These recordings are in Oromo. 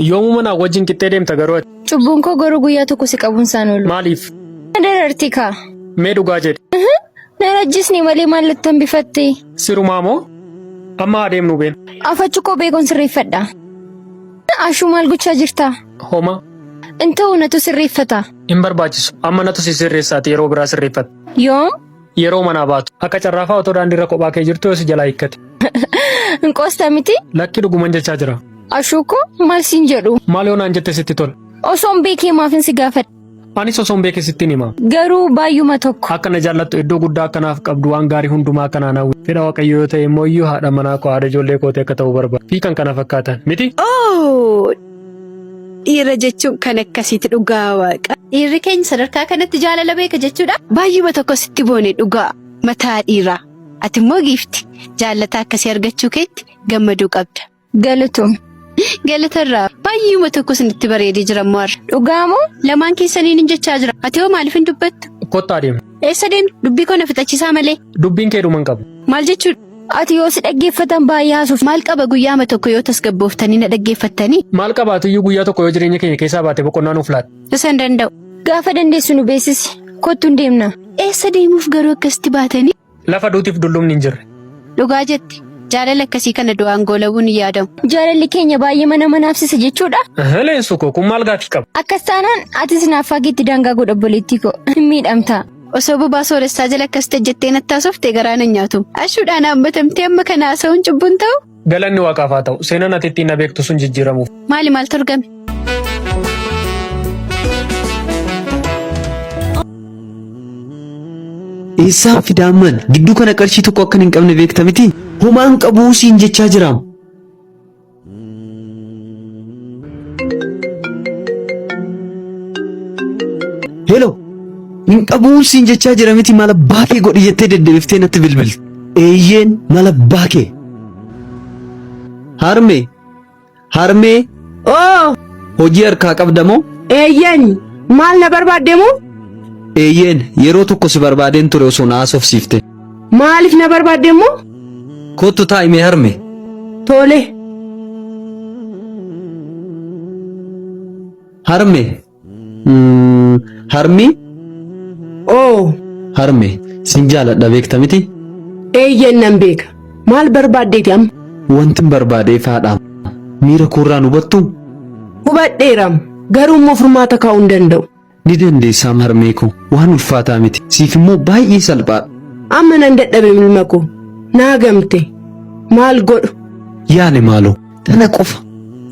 Yoomuma na wajjin qixxee deemta garuu Cubbuun koo garuu guyyaa tokko si qabuun isaan oolu. maaliif? Dararti kaa. Mee dhugaa jedhe. Narajjisni malee maalitti hambifatte? Sirumaa moo? Amma adeemnu been. Afachu koo beekon sirreeffadha. Ashuu maal gochaa jirta? Homa. Inta'u natu sirreeffata. Hin barbaachisu. Amma natu si sirreessaati yeroo biraa sirreeffata. Yoom? Yeroo manaa baatu. Akka carraafaa otoo daandiirra kophaa kee jirtu yoo si jalaa hiikkate. Hinqoosta miti? Lakki dhuguman jechaa jira. Ashuu koo maal siin jedhu? Maal yoo naan jette sitti tola? Osoon beekee maafin si gaafadha. Anis osoon beeke sittiin hima. Garuu baay'uma tokko. Akka na jaallattu iddoo guddaa akkanaaf qabdu waan gaarii hundumaa akkanaan hawwi. Fedha Waaqayyoo yoo ta'e immoo iyyuu haadha manaa koo haadha ijoollee kootee akka ta'u barbaada. Fi kan kana fakkaatan miti? Dhiira jechuun kan akkasitti dhugaa waaqa. Dhiirri keenya sadarkaa kanatti jaalala beeka jechuudha. Baay'uma tokko sitti boone dhugaa mataa dhiiraa. Ati immoo giifti jaallata akkasii argachuu keetti gammaduu qabda. Galatoom. Galatarraa baay'uma tokko sinitti bareedee jira mo'arra. Dhugaa moo? Lamaan keessaniin hin jechaa jira. Ati hoo maaliif hin dubbattu? Kottaa deemu. Eessa deemnu? Dubbii koo na fixachiisaa malee. Dubbiin kee dhuman qabu. Maal jechuudha? Ati yoo si dhaggeeffatan baay'ee haasuuf. Maal qaba guyyaama tokko yoo tasgabbooftanii na dhaggeeffattanii? Maal qabaatu iyyuu guyyaa tokko yoo jireenya keenya keessaa baate boqonnaa nuuf laata? Isa hin danda'u. Gaafa dandeessu nu beeksisi. Kottu hin deemna. Eessa deemuuf garuu akkasitti baatanii? Lafa duutiif dullumni hin jirre. Dhugaa jetti. Jaalala akkasii kana du'aan goolabuun hin yaadamu. Jaalalli keenya baay'ee mana manaafsisa jechuudha. Leensu koo kun maal gaatii qaba? Akkas taanaan atis naaf faageetti daangaa godha obboleettii koo. Hin miidhamta. Osoo bobaa sooressaa jala akkasitti jettee natti haasoftee garaan hin nyaatu. Ashuudhaan hammatamtee amma kana haasa'uun cubbuun ta'u? Galanni waaqaaf haa ta'u. Seenaan ati ittiin na beektu sun jijjiiramuuf. Maaltu argame? Eessaa fidaamman gidduu kana qarshii tokko akka hin qabne beekta miti? Homaan qabuu siin jechaa jiraam. Hello. Hin qabuu siin jechaa jira miti mala baakee godhi jettee deddeebiftee natti bilbilti. Eeyyeen mala baakee. Harmee. Harmee. Hojii harkaa qabda moo? Eeyyeen maal na barbaadde moo? Eeyyeen yeroo tokko si barbaadeen ture osoo na haasofsiifte. Maaliif na barbaadde moo? Kottu taa'imee harme. Tole. Harme. Harmi. Harme sin jaaladha beekta miti? Eeyyeen nan beeka. Maal barbaaddeeti amma? Wantin barbaadeef haadhaam. Miira koorraan hubattu? Hubadheeraam. Garuu immoo furmaata kaa'uu hin danda'u. Ni dandeessaam harmee koo waan ulfaataa miti. Siif immoo baay'ee salphaadha. Amma nan dadhabe ilma koo. Naa gamte. Maal godhu? Yaale maaloo tana qofa.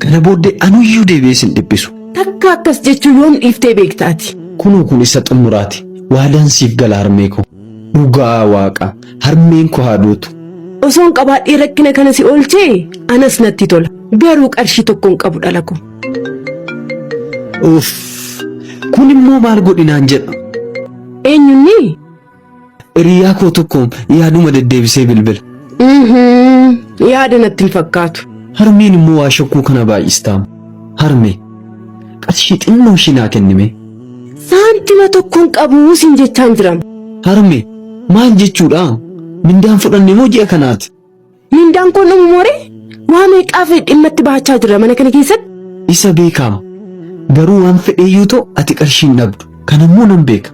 Kana booddee anuyyuu deebi'ee sin dhiphisu. Takka akkas jechuun yoom dhiiftee beektaati? Kunoo kun isa xumuraati. Waadaan siif gala harmee koo. Dhugaa waaqa harmeen koo haadootu. Osoon qabaadhee rakkina kana si oolchee anas natti tola. Garuu qarshii tokkoon qabu dhala koo. Kun immoo maal godhinaan jedha? Eenyunni? Hiriyaa koo tokkoon yaaduma deddeebisee bilbila. Yaada natti hin fakkaatu. Harmeen immoo waa shakkuu kana baay'istaam. Harmee qarshii xinnoo ishii naa kennime. Saantima tokkoon qabuu siin jechaan jiram. Harmee maal jechuudha? Mindaan fudhanne moo ji'a kanaati? Mindaan koo nama mooree? Waa meeqaaf dhimmatti baachaa jira mana kana keessatti? Isa beekama. Garuu waan fedheeyyuu ta'u ati qarshii hin dhabdu. Kanammoo nan beeka.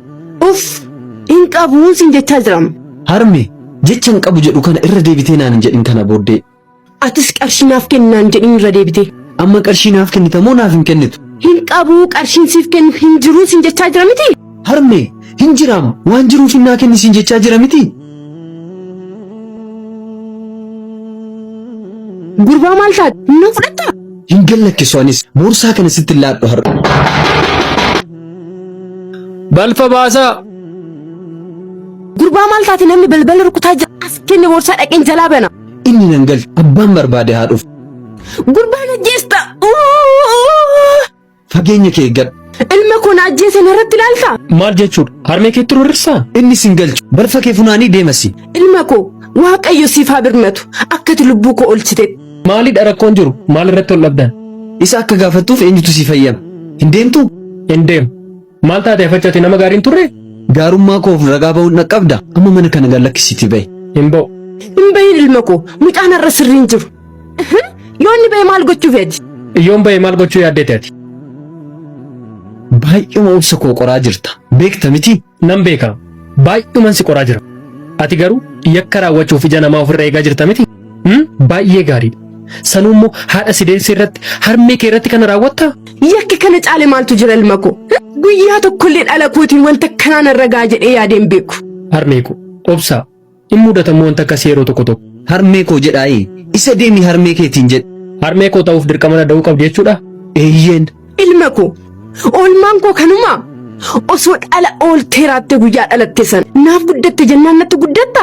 Hin qabuu siin jechaa jiram. Harmee jecha hin qabu jedhu kana irra deebitee naan hin jedhin kana booddee. Atis qarshii naaf kenni naan jedhin irra deebitee. Amma qarshii naaf kennita moo naaf hin kennitu? Hin qabuu qarshiin siif kennu hin jiruu siin jechaa jira miti? Harmee hin jiraam waan jiruuf hin naa kenni siin jechaa jira miti? Gurbaa maal taate? Na fudhatta? Hin gallakkisu anis boorsaa kana sitti laadhu har'a. Balfa baasaa. Gurbaa maal taate namni balbala rukutaa jira? As kenni boorsaa dhaqeen jalaa bana. Inni nan galchu abbaan barbaade haa dhufu. Gurbaan ajjeesta. Fageenya kee eeggadhu. Ilma koo na ajjeesan irratti ilaalta? Maal jechuudha? Harmee keetti rorrisaa? Inni sin galchu balfa kee funaanii deemasi. Ilma koo Waaqayyo siif haa birmatu akkati lubbuu koo oolchite. Maalidha rakkoon jiru? Maal irratti ol dhabdan? Isa akka gaafattuuf eenyutu si fayyama? Hin deemtu? Hin deemu. Maal taatee faccate nama gaariin turre? Gaarummaa koof ragaa ba'uun na qabda. Amma mana kana gallakkisiitii ba'i. Hin ba'u. Hin bahin ilma koo mucaan irra sirriin jiru. Yoo inni bahe maal gochuu feeti? Iyyoon ba'e maal gochuu yaaddeeti ati? Baay'uma obsa koo qoraa jirta. Beekta miti? Nan beeka. Baay'uman si qoraa jira. Ati garuu yakka raawwachuuf ija namaa ofirra eegaa jirta miti? Baay'ee gaariidha. Sanuu immoo haadha si deessee irratti harmee kee irratti kana raawwattaa? Yakki kana caale maaltu jira ilma koo? Guyyaa tokkollee dhala kootiin wanta kanaan irra gaa jedhee yaadeen beeku. Harmee koo obsaa in mudatamu wanta akkasii yeroo tokko tokko. Harmee koo jedhaayee isa deemi harmee keetiin jedhe. Harmee koo ta'uuf dirqama da'uu qabdi jechuudha? Eeyyeen. Ilma koo oolmaan koo kanuma osoo dhala oolteeraatte guyyaa dhalatte sana naaf guddatte jennaan natti guddatta?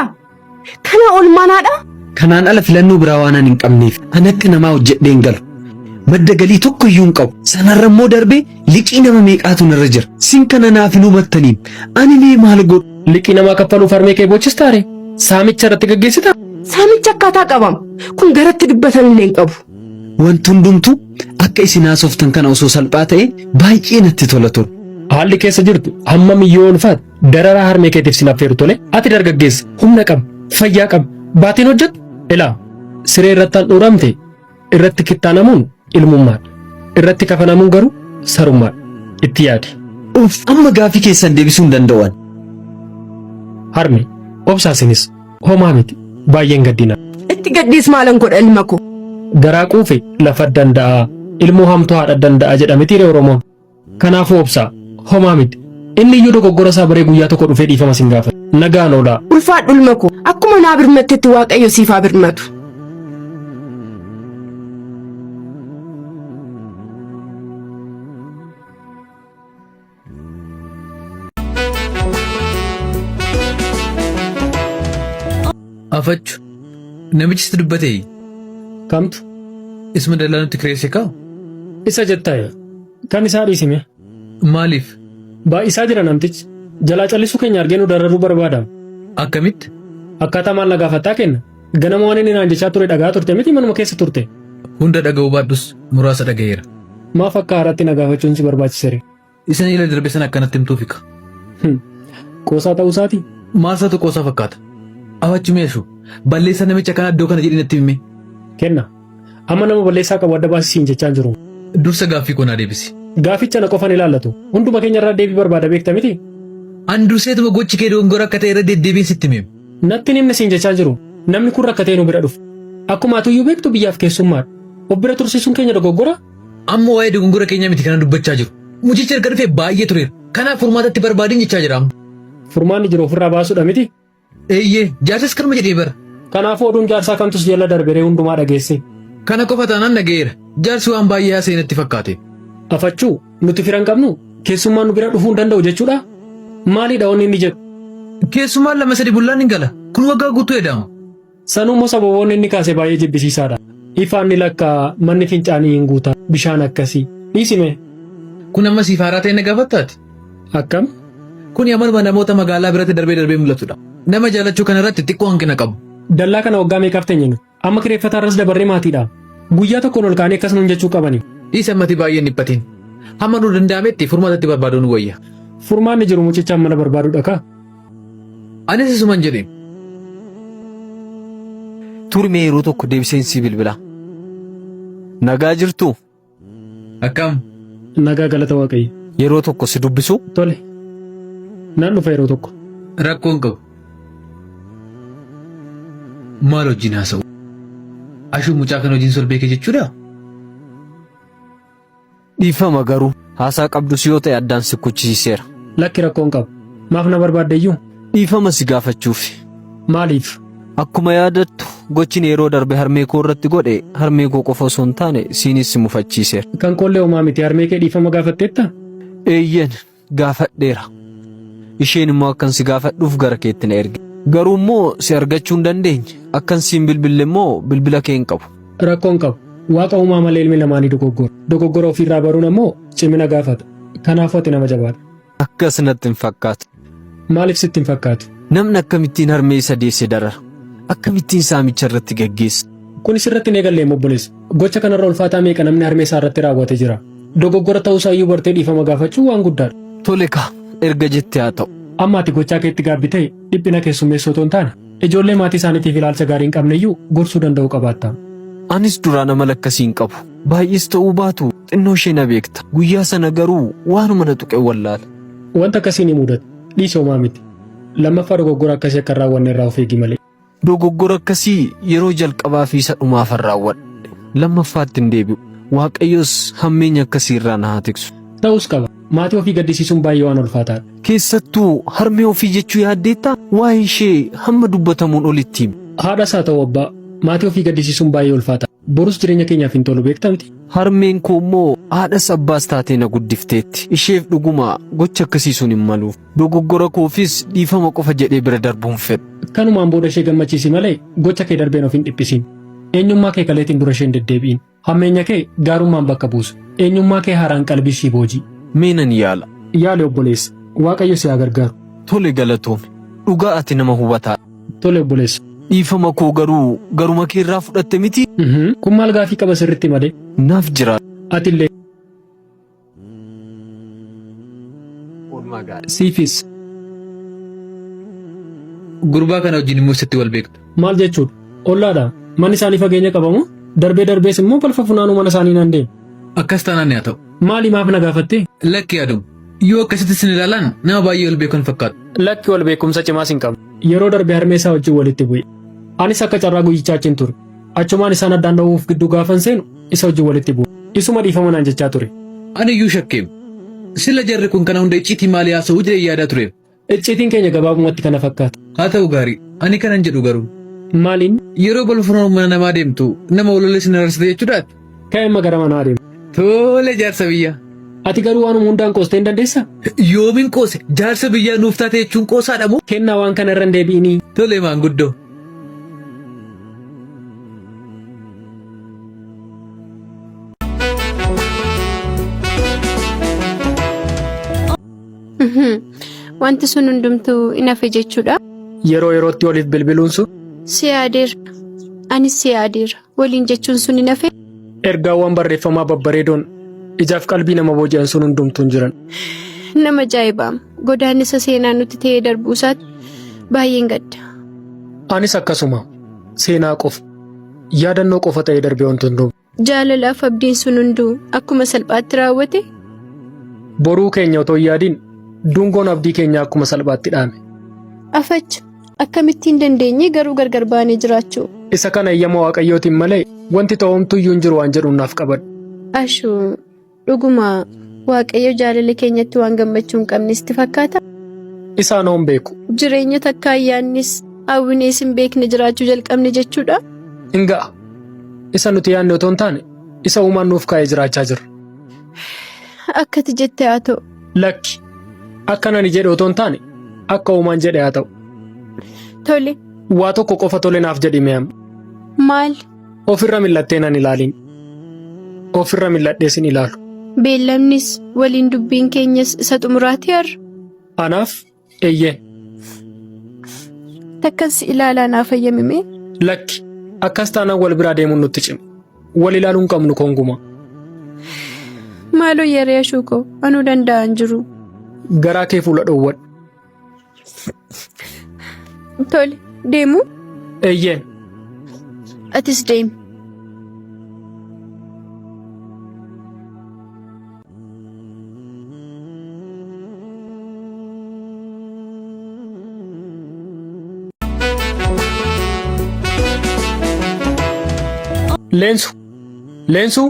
Kana oolmaanaadha? Kanaan ala filannoo biraa waan hin qabneef an akka namaa hojjedheen galu. Madda galii tokko iyyuu hin qabu. Sanarra immoo darbee liqii nama meeqaatu narra jira. Sin kana naaf hin hubattaniin ani mee maal godhu? Liqii namaa kaffaluuf harmee kee bochistaare? Saamicha irratti gaggeessita? Saamicha akkaataa qabam. Kun garatti dubbatan illee hin qabu. Wanti hundumtu akka isin haasoftan kana osoo salphaa ta'e baay'ee natti tola ture. Haalli keessa jirtu hamma miliyyoon faat dararaa harmee keetiif sin affeeru tole. Ati dargaggeessa humna qaba fayyaa qaba baatiin hojjetu ilaa siree irratti handhuuramte irratti kittaanamuun ilmummaadha. Irratti kafanamuun garuu sarummaadha. Itti yaadi. Amma gaafii keessan deebisuu hin danda'an. Harmee obsaasinis homaa miti baay'een gaddina. Itti gaddiis maalan godha ilma koo? Garaa quufe lafa danda'a ilmoo hamtuu haadha danda'a jedhameti Oromoon. Kanaafuu obsaa homaa miti. Inni iyyuu dogoggora isaa baree guyyaa tokko dhufee dhiifama sin gaafata. Nagaan oolaa. Ulfaadhu ilma koo akkuma naa birmattetti Waaqayyo siif haa birmatu. Afachu namichi si dubbatee Kamtu? isma dallaa nutti kireesse kaa'u Isa jettaaye. Kan isaa dhiisime. maaliif Baay'isaa jira namtichi. Jalaa callisuu keenya argee nu dararuu barbaada. akkamitti Akkaataa maal na gaafattaa kenna? Ganama waan inni naan jechaa ture dhagaa turte miti manuma keessa turte. hunda dhaga'uu baadhus muraasa dhaga'eera. Maaf akka haaraatti na gaafachuun si barbaachisere? Isan ila darbe sana akkanatti himtuufika. Qoosaa ta'uu isaati? Maalsaatu qoosaa fakkaata? Afachu meeshu balleessa namicha kana iddoo kana jedhi natti hime. Kenna. Amma nama balleessaa qabu adda baasisiin jechaa jiru. Dursa gaaffii koo naa deebisi. Gaafficha na qofan ilaallatu. Hunduma keenya irraa deebii barbaada beekta miti? An durseetuma gochi kee dogongora akka ta'e irra deddeebiin sitti hime. Natti nimni siin jechaa jiru. Namni kun rakkatee nu bira dhufe. Akkuma atuyyuu beektu biyyaaf keessummaadha. Of bira tursiisuun keenya dogoggora? Amma waa'ee dogongora keenyaa miti kana dubbachaa jiru. Mucichi erga dhufee baay'ee tureera. Kanaaf furmaatatti barbaadiin jechaa jira. Furmaanni jiru ofirraa baasuudha miti? Eeyyee jaarsas kanuma jedhee bara. Kanaafuu oduun jaarsaa kamtus jala darberee hundumaa dhageesse. Kana qofa taanaan dhaga'eera. Jaarsi waan baay'ee haasa'e natti fakkaate. Afachuu nuti fira hin qabnu keessummaan nu bira dhufuu hin danda'u jechuudha? Maaliidha wanni inni jedhu? Keessumaan lama sadi bullaan hin gala. Kun waggaa guutuu eda'ama. Sanuummoo sababoonni inni kaase baay'ee jibbisiisaadha. Ifaan ni lakkaa manni fincaanii hin guuta bishaan akkasii. Dhiisime. Kun amma siif haaraa ta'e na gaafattaati. Akkam? Kun amaluma namoota magaalaa biratti darbee mul'atudha. Nama jaalachuu kana irratti xiqqoo hanqina qabu. Dallaa kana waggaa meeqaaf teenyinu? Amma kireeffataa irras dabarree maatiidha. Guyyaa tokkoon ol kaanee akkas nuun jechuu qabani. Dhiisa matii baay'een dhiphatiin. Hamma nu danda'ametti furmaatatti barbaaduun wayya. Furmaanni jiru mucichaan mana barbaadudha kaa? Anis isuman jedhe. Turmee yeroo tokko deebiseensi bilbila. Nagaa jirtu? Akkam? Nagaa galata waaqayyo. Yeroo tokko si dubbisu? Tole. Naan dhufa yeroo tokko. Rakkoon qabu. Maal wajjin haasa'u? Ashuu mucaa kan wajjin solbee kee jechuudha? Dhiifama garuu haasaa qabdus yoo ta'e addaan si kuchisiiseera. Lakki rakkoon qabu. Maaf na barbaaddeeyyuu? Dhiifama si gaafachuuf. Maaliif? Akkuma yaadattu gochin yeroo darbe harmee koo irratti godhe harmee koo qofa osoo hin taane siinis si mufachiiseera. Kan koollee homaa miti harmee kee dhiifama gaafatteetta? Eeyyen gaafadheera. Isheen immoo akkan si gaafadhuuf gara keetti na erge. Garuu immoo si argachuu hin dandeenye. Akkan siin bilbille immoo bilbila kee hin qabu. Rakkoon qabu. Waaqa uumaa malee ilmi lamaanii dogoggora. Dogoggora ofiirraa baruun ammoo cimina gaafata. Kanaafuu ati nama jabaadha. Akkas natti hin fakkaatu. Maaliif sitti hin fakkaatu? Namni akkamittiin harmee isa deesse darara? Akkamittiin saamicha irratti gaggeessa? Kunis irratti hin eegallee obboleessa. Gocha kanarra ulfaataa meeqa namni harmee isaa irratti raawwatee jira. Dogoggora ta'uusaa iyyuu bartee dhiifama gaafachuu waan guddaadha. Tole kaa erga jettee haa ta'u. Amma ati gochaa keetti gaabbi ta'e dhiphina keessummeessoo otoo hin taane ijoollee maatii isaaniitiif ilaalcha gaarii hin qabne iyyuu gorsuu danda'u qabaatta. Anis duraan amala akkasiin qabu. Baay'is ta'uu baatu xinnoo ishee na beekta. Guyyaa sana garuu waanuma na tuqe wallaala. Wanta akkasii ni mudata. Dhiisoomaa miti. Lammaffaa dogoggora akkasii akka raawwanne irraa of eegi malee. Dogoggora akkasii yeroo jalqabaa fi isa dhumaafan raawwadhe. Lammaffaatti hin deebi'u. Waaqayyos hammeenya akkasii irraa na haa tiksu. Ta'us qaba. Maatii ofii gaddisiisuun baay'ee waan ulfaataadha. Keessattuu harmee ofii jechuu yaaddeetta waa'ee ishee hamma dubbatamuun olitti himi. Haadhas haa ta'u abbaa maatii ofii gaddisiisuun baay'ee ulfaata. Borus jireenya keenyaaf hin tolu beektaa miti. Harmeen koo immoo haadhas abbaas taatee na guddifteetti. Isheef dhuguma gocha akkasiisuun hin maluuf. Dogoggora koofis dhiifama qofa jedhee bira darbuun fedha. Kanumaan booda ishee gammachiisi malee gocha kee darbeen of hin dhiphisiin. Eenyummaa kee kaleetiin dura ishee hin deddeebi'in. Hammeenya kee gaarummaan bakka buusu. Eenyummaa kee haaraan qalbii ishii boojii. Meenan yaala. Yaali obboleessa. Waaqayyo si haa gargaaru. Tole galatoome. Dhugaa ati nama hubataa. Tole obboleessa. Dhiifama koo garuu garuma kee irraa fudhatte miti. Kun maal gaafii qaba sirritti malee? Naaf jira. Atillee. Siifis. Gurbaa kana wajjin immoo sitti wal beektu. Maal jechuudha? Ollaadha. Manni isaanii fageenya qabamu? Darbee darbees immoo balfa funaanuu mana isaanii nan deemu. Akkas taanaan haa ta'u. Maali maaf na gaafatte? Lakki yaadum. Yoo akkasitti sin ilaalan nama baay'ee wal beekan fakkaatu. Lakki wal beekumsa cimaas hin qabu. Yeroo darbe harmee isaa wajjin walitti bu'e. Anis akka carraa guyyichaa achiin ture. Achumaan isaan addaan dha'uuf gidduu gaafan seenu isa wajjin walitti bu'e. Isuma dhiifama naan jechaa ture. Ani iyyuu shakkeem. Sila jarri kun kana hunda icciitii maalii haasa'uu jedhee yaadaa ture. Icciitiin keenya gabaabumatti kana fakkaata. Haa ta'u gaarii. Ani kanan jedhu garuu. Maaliin? Yeroo balfunoon mana namaa deemtu nama walollee sin arsite jechuudhaati. Ka'eemma gara manaa deemu. Tole jaarsa biyyaa. Ati garuu waanuma hundaan qoostee hin dandeessaa? Yoomin qoose jaarsa biyyaa nuuf taate jechuun qoosaadha moo? Kennaa waan kana irra hin deebi'inii. Tole maanguddoo. Wanti sun hundumtuu hin hafe jechuudha. Yeroo yerootti waliif bilbiluun sun? Si yaadeera. Anis si yaadeera. Waliin jechuun sun hin hafe? Ergaawwan barreeffamaa babbareedoon ijaaf qalbii nama booji'an sun hundumtuun jiran. Nama ajaa'ibaam. Godaannisa seenaa nuti ta'ee darbuu isaatti baay'een gadda. Anis akkasuma seenaa qofa yaadannoo qofa ta'ee darbee wanti hunduu. Jaalalaaf abdiin sun hunduu akkuma salphaatti raawwate? Boruu keenya otoo hin yaadiin dungoon abdii keenya akkuma salphaatti dhaame. Afacha akkamittiin dandeenye garuu gargar baanee jiraachuu? Isa kana eeyyama waaqayyootiin malee wanti ta'umtu iyyuu hin jiru waan jedhuun naaf qabadhu. Ashuu dhuguma waaqayyo jaalala keenyatti waan gammachuu hin qabnesti fakkaata? Isaan hoon beeku. Jireenya takka ayyaannis hawwinees hin beekne jiraachuu jalqabne jechuudha? Hin ga'a. Isa nuti yaadne otoo hin taane isa uumaan nuuf kaa'ee jiraachaa jirra. Akkati jette haa ta'u. Lakki. Akka nani jedhe otoo hin taane akka uumaan jedhe haa ta'u. Tole. Waa tokko qofa tole naaf jedhi mi'am. Maal? Ofirra millattee nan ilaaliin. Ofirra milladhees hin ilaalu. Beellamnis waliin dubbiin keenyas isa xumuraati har'a. Anaaf eeyyee. Takkan si ilaalaa naaf fayyamime? Lakki. Akkas taanaan wal biraa deemuun nutti cima. Wal ilaaluun qabnu konguma. Maaloo yeroo ashuukoo anuu danda'an jiru. Garaa kee fuula dhoowwadhu. Tole deemu? Eeyyeen. Atis deemi. Leensu.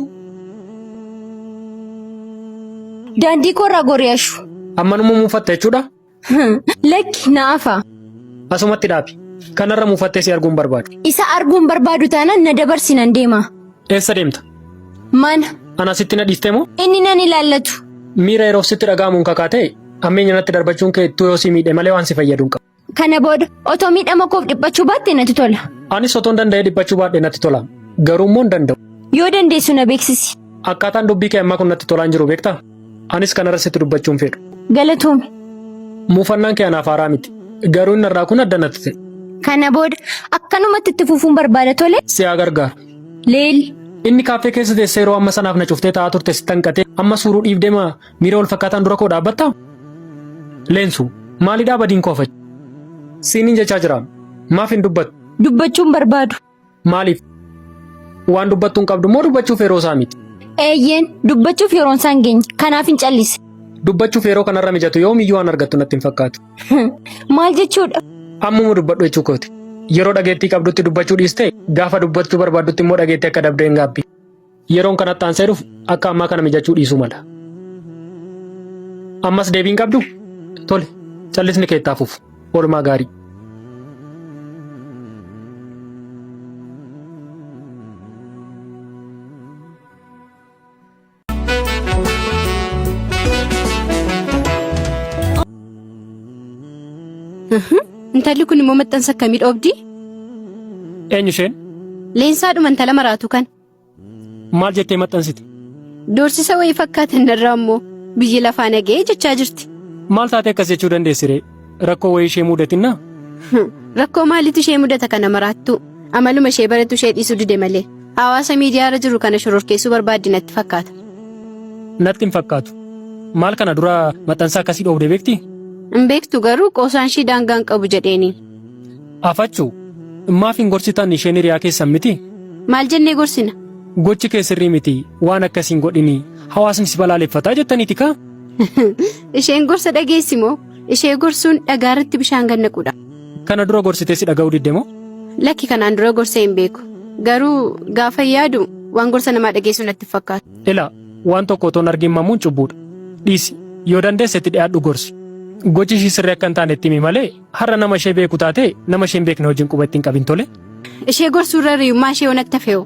Daandii korraa goriyashu. Ammanuma muufatte jechuudha? Lakki naafa. Asumatti dhaabi. Kanarra muufattee si arguun barbaadu. Isa arguun barbaadu taanaan na dabarsinan deema. Eessa deemta? Mana. Ana sitti na dhiiftee moo? Inni nan ilaallatu. Miira yeroo sitti dhaga'amuun kakaatee ammeenya natti darbachuun kee ittuu yoo si miidhe malee waan si fayyadu hin qabu. Kana booda otoo miidhama koof dhiphachuu baatte natti tola. Anis otoon danda'ee dhiphachuu baadhee natti tola. Garuu immoo hin danda'u. Yoo dandeessu na beeksisi. Akkaataan dubbii kee ammaa kun natti tolaan jiru beektaa? Anis kanarra sitti dubbachuun fedhu. Galatoome. Muufannaan kee anaaf haaraa miti. Garuu inni irraa kun adda natti ta'e. Kana booda akkanumatti itti fufuun barbaada tole. Si haa gargaaru. Leeli. Inni kaaffee keessa teessee yeroo amma sanaaf na cuftee taa'aa turte si tanqatee amma suuruu dhiibdee miira wal fakkaataan dura koo dhaabbattaa? Leensu maalidhaa badiin koofachi? Siiniin jechaa jira. Maaf hin dubbattu? Dubbachuun barbaadu. Maaliif? waan dubbattuun qabdu moo dubbachuuf yeroo isaa miti? Eeyyeen dubbachuuf yeroon isaan geenye kanaaf hin callise. Dubbachuuf yeroo kanarra mijatu yoomiyyuu waan argattu natti hin fakkaatu. Maal jechuudha? Ammuma dubbadhu jechuu kooti. Yeroo dhageettii qabdutti dubbachuu dhiiste gaafa dubbachuu barbaaddutti immoo dhageettii akka dabdeen gaabbi. Yeroon kanatti aansee dhufu akka ammaa kana mijachuu dhiisuu mala. Ammas deebiin qabdu? Tole, callisni keettaafuuf oolmaa gaarii. Intalli kun immoo maxxansa akkamii dhoobdi? Eenyu isheen? Leensaadhuma intala maraatu kan. Maal jettee maxxansiti? Doorsisa wayii fakkaatan irraa immoo biyyi lafaa nagee jechaa jirti. Maal taatee akkas jechuu dandeessire? Rakkoo wayii ishee mudatinna? Rakkoo maalitu ishee mudata kana maraattu? Amaluma ishee barattu ishee dhiisuu dide malee. Hawaasa miidiyaarra jiru kana shororkeessuu barbaaddi natti fakkaata. Natti hin fakkaatu. Maal kana dura maxxansa akkasii dhoobde beekti? Hin beektu garuu qoosaan ishii daangaan qabu jedheeni. Afachuu maaf hin gorsitan isheen hiriyaa keessan miti? Maal jennee gorsina? Gochi kee sirrii miti waan akkasiin godhini hawaasni si balaaleffataa jettaniiti kaa? Isheen gorsa dhageessi moo? Ishee gorsuun dhagaarratti bishaan gannaquudha. Kana dura gorsitee si dhaga'uu didde moo? Lakki kanaan dura gorsee hin beeku. Garuu gaafa yaadu waan gorsa namaa dhageessu natti fakkaata. Ilaa waan tokko otoon argin mamuun cubbuudha. Dhiisi yoo dandeessetti dhiyaadhu gorsi. Gochi ishii sirrii akka hin taane itti himi malee har'a nama ishee beeku taate nama ishee hin beekne wajjin quba ittiin qabin tole. Ishee gorsuurra riyyummaa ishee waan akka fe'u.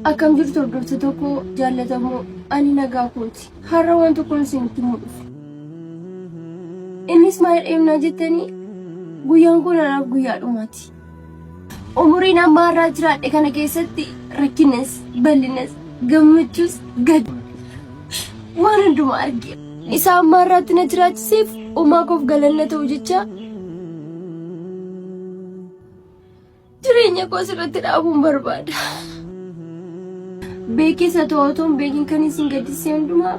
Akkam jirtu hordoftoota koo jaallatamoo ani nagaa kooti. Har'a waan tokkoon isinitti mul'isu. Innis maal dheemnaa jettanii guyyaan kun anaaf guyyaa dhumaati. Umuriin amma har'aa jiraadhe kana keessatti rakkinas, bal'inas, gammachuus gad waan hundumaa arge. Isa amma har'aatti na jiraachiseef uumaa koof galanna ta'u jecha jireenya koo asirratti dhaabuun barbaada. Beekisa ta'uutuun beekin kan isin gaddisee hundumaa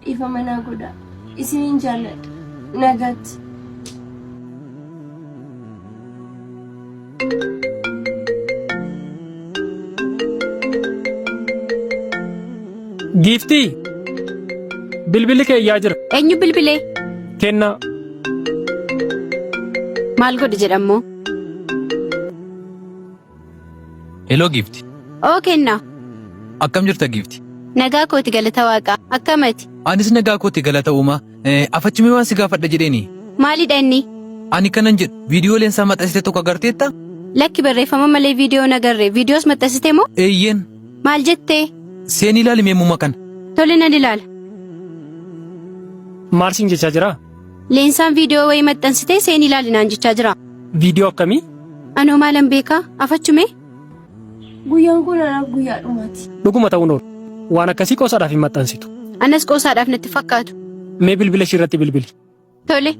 dhiifama naa godha. Isiniin jaalladha. Nagaatti. Giiftii bilbilli kee iyyaa jira. Eenyu bilbilee? Kennaa. Maal godhe jedhamoo? Hello Giifti. Oo kennaa. Akkam jirta Giifti? Nagaa kooti galata waaqaa. Akkamati? Anis nagaa kooti galata uumaa. Afachimee waan si gaafadha jedheeni. Maalidha inni? Ani kanan jedhu viidiyoo leensaa maxxansite tokko agarteetta? Lakki barreeffama malee viidiyoo nagarre. Viidiyoos maxxansite moo? Eeyyeen. Maal jettee? Seen ilaali meemmuma kana. Tole nan ilaala. Maal siin jechaa jira? Leensaan viidiyoo wayii maxxansite seen ilaali naan jechaa jira. Viidiyoo akkamii? Anoo maalan beekaa? Afachumee? Guyyaan kun anaaf guyyaa dhumaati. Dhuguma ta'uu noolu. Waan akkasii qoosaadhaaf hin maxxansitu. Anas qoosaadhaaf natti fakkaatu. Mee bilbila ishii irratti bilbili. Tole.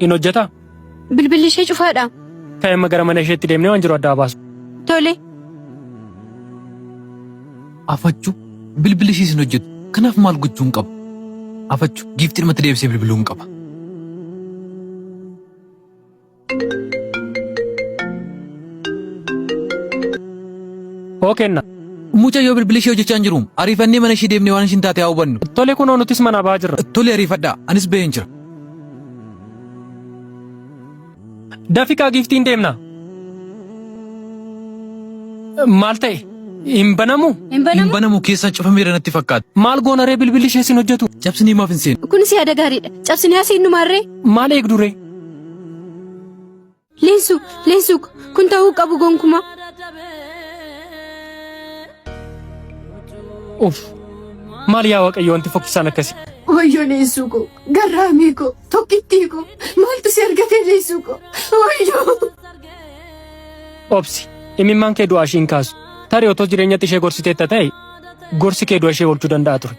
In hojjetaa? Bilbilli ishee cufaadha. Ka'eemma gara mana isheetti deemnee waan jiru addaa baasu. Tole. Afachuu bilbilli ishii hin hojjetu. Kanaaf maal gochuu hin qabu? Afachuu Giiftii dhumatti deebisee bilbiluu hin qaba. Oo kenna. Mucayyoo bilbilli ishee hojjechaa hin jiru. Ariifannee mana ishee deemnee waan ishiin taate haa hubannu. Tole kunoo nutis manaa ba'aa jirra. Tole ariifadhaa. Anis ba'een jira. Dafiqaa Giiftiin deemna. Maal ta'e? Hin banamu? Hin Hin banamu keessaan cufameera natti fakkaata. Maal goonaree bilbilli ishee sin hojjetu? Cabsinii maaf hin seenu? Kunis yaada gaariidha. Cabsinee asiin dhumaarree? Maal eegduree? Leensu kun ta'uu qabu gonkumaa. Uff maal yaa Waaqayyo wanti fokkisaan akkasii? Wayyoo leessuu koo, garraamii koo, tokkittii koo, maaltu si argatee leessuu koo, wayyoo. Obsi imimmaan kee du'aa ishiin kaasu. Tarii otoo jireenyatti ishee gorsiteetta ta'e gorsi kee du'a ishee oolchuu danda'a ture.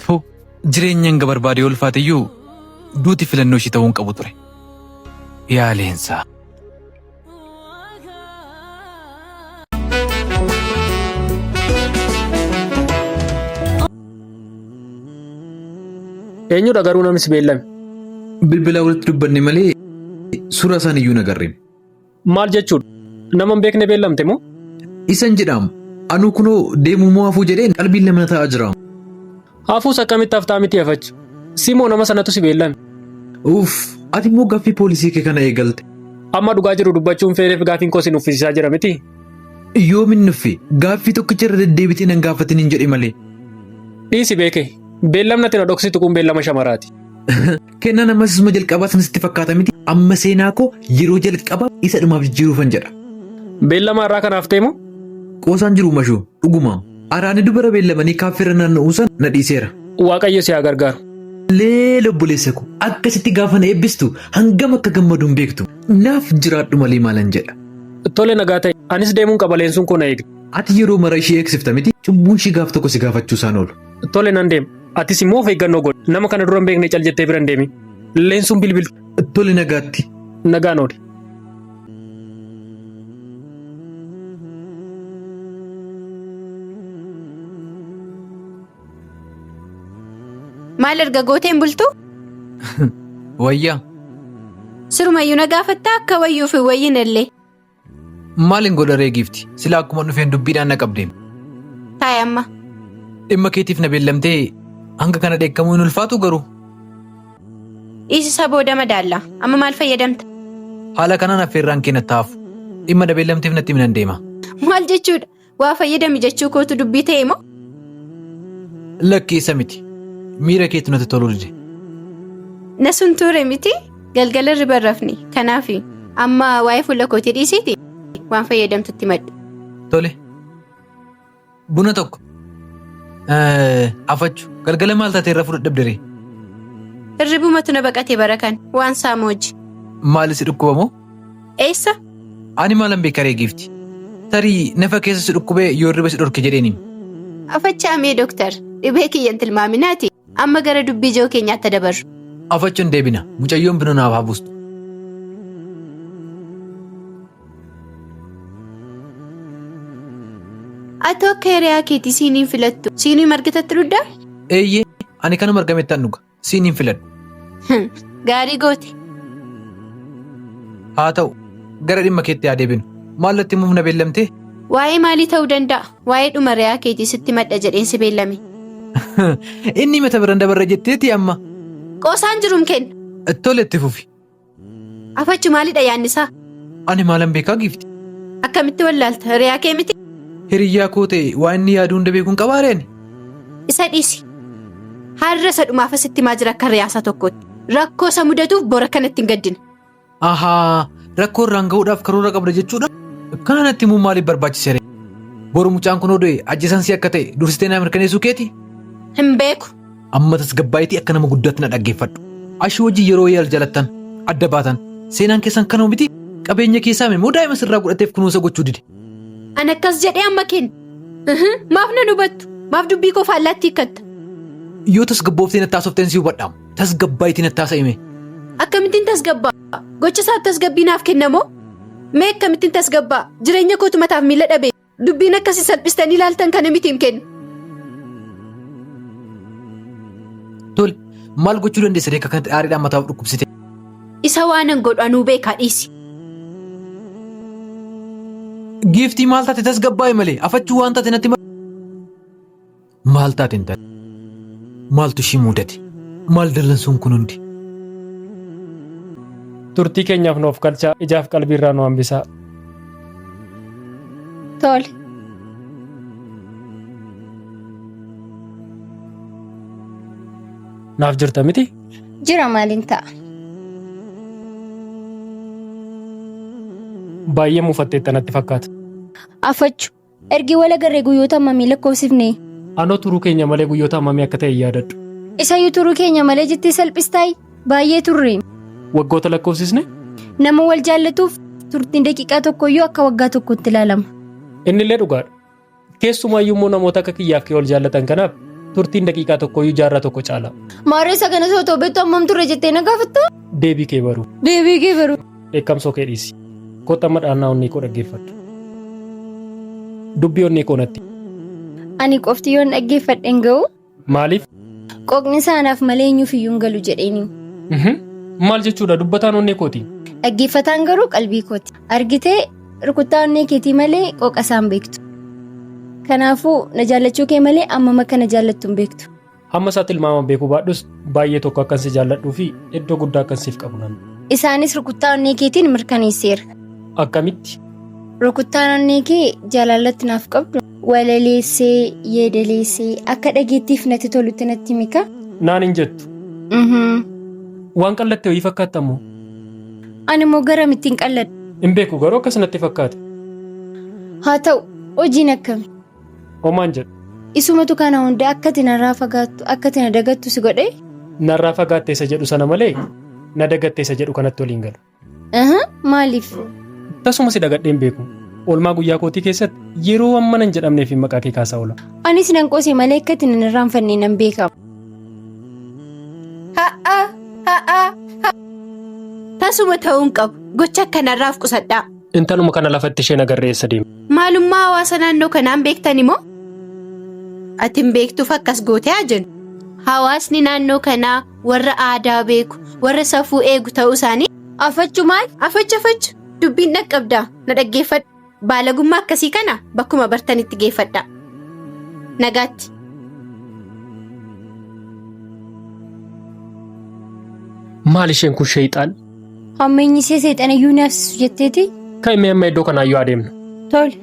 Too jireenya hanga barbaade ulfaateyyuu duuti filannoo ishii ta'uu hin qabu ture. Yaa leensaa. Eenyudha garuu namni beellame? Bilbila walitti dubbanne malee suuraa isaan iyyuu nagarreen. Maal jechuudha? Nama hin beekne beellamte moo? Isan jedhamu anuu kunoo deemuu moo hafuu jedheen qalbiin lama ta'aa jira. Hafuus akkamitti haftaa miti hafachu? Simoo nama sanatu si beellame? Uff ati immoo gaaffii poolisii kee kana eegalte. Amma dhugaa jiru dubbachuun feereef gaaffiin koo si nuffisiisaa jira miti? Yoomin nuffe gaaffii tokkicha irra deddeebitee nan gaafatin hin jedhe malee. Dhiisi beeke beellamnatti na dhoksitu kun beellama shamaraati. Kennaan ammas isuma jalqabaa sanatti fakkaata miti. Amma seenaa koo yeroo jalqabaa isa dhumaaf jijjiiruufan jedha. Beellama irraa kanaaf ta'e moo? Qoosaan jiru mashoo dhugumaa. Araani dubara beellamanii kaaffeerra naanna'uu san na dhiiseera. Waaqayyo si haa gargaaru. Lee lobboleessa ko akkasitti gaafa na eebbistu hangam akka gammadu hin beektu. Naaf jiraadhu malee maalan jedha. Tole nagaa ta'e anis deemuun qabaleen sun kun na eegdi. Ati yeroo mara ishee eegsifta miti cubbuun ishee gaaf tokko si gaafachuu isaan oolu. Tole nan deema. Atis immoo of eeggannoo godhi. Nama kana dura hin beekne cal jettee bira hin deemi. Leensuun bilbil. Tole nagaatti. Nagaan ooli. Maal erga gooteen bultu? Wayyaa. Sirumayyuu na gaafatta akka wayyuu fi wayyin illee. Maalin godha reegifti? Silaa akkuma dhufeen dubbiidhaan na qabdeem. Taa'e amma. Dhimma keetiif na beellamtee hanga kana dheekkamuu hin ulfaatu garuu. Dhiisisa booda madaalla. Amma maal fayyadamta? Haala kanaan affeerraan kee natti hafu. Dhimma na beellamteef natti himan deema. Maal jechuudha? Waa fayyadami jechuu kootu dubbii ta'e moo? Lakkeessa miti. Miira keetu natti toluu dide. Na sun ture miti galgala irra rafni. Kanaaf amma waa'ee fuula kootii dhiisiiti waan fayyadamtutti madda. Tole. Buna tokko. Afachu galgala maal taatee irra fudhadhabdere? Hirribumatu na baqatee barakan waan saamoji. Maalis dhukkubamoo? Eessa? Ani maalan beekaa reegifti. Tarii nafa keessa si dhukkubee yoo hirriba si dhorke jedheeniim. Afachaamee dooktar dhibee kiyyan tilmaaminaati amma gara dubbii ijoo keenyaatti dabarru. Afachuun deebina mucayyoon bina naaf haabuustu. Atoo akka hiriyaa keetii siiniin filattu siinii margatatti dhuddaa? Eeyyee ani kanuma argamettan dhuga siiniin filadhu. Gaarii goote. Haa ta'u gara dhimma keetti haa deebinu maallatti muuf na beellamtee? Waa'ee maalii ta'uu danda'a? Waa'ee dhuma hiriyaa keetii sitti madda jedheen si beellame. Inni mata biraan dabarra jetteeti amma. Qoosaan jiruum kenna. Tole itti fufi. Afachu maalidha yaannisaa? Ani maalan beekaa gifti. Akkamitti wallaalta hiriyaa kee miti? Hiriyyaa koo ta'e waan inni yaaduu hunda beekuun qabaareen. Isa dhiisi. Har'a isa dhumaaf asitti maa jira akka hiriyaa tokkotti. Rakkoo isa mudatuuf bora kanatti hin gaddina. Ahaa rakkoo irraan ga'uudhaaf karoora qabda jechuudha. Kana natti immoo maaliif barbaachisere? Boru mucaan kun odoo ajjeesansii akka ta'e dursitee naa mirkaneessuu keeti? Hin beeku. Amma tasgabbaayitii akka nama guddaatti na dhaggeeffadhu. Ashii wajjin yeroo yaal jalattan adda baatan seenaan keessan kanoo miti qabeenya keessaa immoo daa'ima sirraa godhateef kunuunsa gochuu dide. An akkas jedhee amma kenna. Maaf na hubattu? Maaf dubbii koo faallaatti hiikkatta? Yoo tasgabbooftee na taasofteen si hubadhaam. Tasgabbaayitii na taasa'ime. Akkamittiin tasgabbaa? Gocha isaa tasgabbii naaf kennamoo? Mee akkamittiin tasgabbaa? Jireenya kootu mataaf miila dhabee dubbiin akkasii salphistanii ilaaltan kana miti hin kennu. Tole maal gochuu dandeessa akka kanatti aariidhaan mataaf dhukkubsite? Isa waanan godhu anuu beekaa dhiisi. Giiftii maal taate tasgabbaa'e malee afachuu waan taate natti maal taate hin taate? Maaltu ishii mudate? Maal dallansuun kun hundi? Turtii keenyaaf nuuf galchaa ijaaf qalbiirraa nu hambisaa. Tole. Naaf jirta miti? Jira maaliin ta'a? Baay'ee muufatteetta natti fakkaata. Afachu ergi wal agarree guyyoota hammamii lakkoofsifne? Anoo turuu keenya malee guyyoota hammamii akka ta'e yaadadhu. Isayyuu turuu keenya malee jettee salphistaayi baay'ee turre. Waggoota lakkoofsisne? Nama wal jaallatuuf turtiin daqiiqaa tokkoyyuu akka waggaa tokkotti ilaalama. Innillee dhugaadha. Keessumaayyuu immoo namoota akka kiyyaaf kee wal jaallatan kanaaf turtiin daqiiqaa tokkoyyuu jaarraa tokko caala. Maarree sagana sootoo beektu hammam turre jettee na gaafatta? Deebii kee baruu. Deebii kee baruu. Eekkamsoo kee dhiisi. Kottaa madhaannaa onnee koo dhaggeeffadhu. Dubbii onnee koo natti. Ani qofti yoon dhaggeeffadheen ga'u? Maaliif? Qoqni isaanaaf malee eenyuufiyyuu galu jedheeni. Maal jechuudha dubbataan onnee kooti? Dhaggeeffataan garuu qalbii kooti. Argitee rukuttaa onnee keetii malee qoqa isaan beektu. Kanaafuu na jaallachuu kee malee amma akka na jaallattu hin beektu. Hamma isaa tilmaaman beekuu baadhus baay'ee tokko akkan si jaalladhuu fi iddoo guddaa akkan siif qabu nan. Isaanis rukuttaa onnee keetiin mirkaneesseera. Akkamitti? Rukuttaan onnee kee jaalallatti naaf qabdu walaleessee yeedaleessee akka dhageettiif natti tolutti natti mika. Naan hin jettu. Waan qallatte wayii fakkaatamu. Ani immoo garamittiin qalladha. Hin beeku garuu akkas natti fakkaate. Haa ta'u hojiin akkami? Homaan jedhu. Isumatu kana hunda akka ati narraa fagaattu akka ati na dagattu si godhee? Narraa fagaatte isa jedhu sana malee na dagatte isa jedhu kanatti waliin galu. Maaliif? Tasuma si dagadheen beeku. Oolmaa guyyaa kootii keessatti yeroo amma nan jedhamneef maqaa kee kaasaa oola. Anis nan qoosee malee akka ati nan irraanfannee nan beekama. Tasuma ta'uun qabu gocha akkanarraaf qusadhaa. Intaluma kana lafatti isheen agarreessa deema. Maalummaa hawaasa naannoo kanaan beektan immoo? Ati hin beektuuf akkas gootee haa jennu. Hawaasni naannoo kanaa warra aadaa beeku, warra safuu eegu ta'uu isaanii. Afachuu maal? Afachu. Dubbiin dhaqqabdaa na dhaggeeffadhu. Baalagummaa akkasii kana bakkuma bartanitti geeffadhaa. Nagaatti. Maal isheen kun sheexaan? Hammeenyi ishee seexana iyyuu naafsisu jetteeti? Kan himee amma iddoo kanaayyuu adeemna. Tole.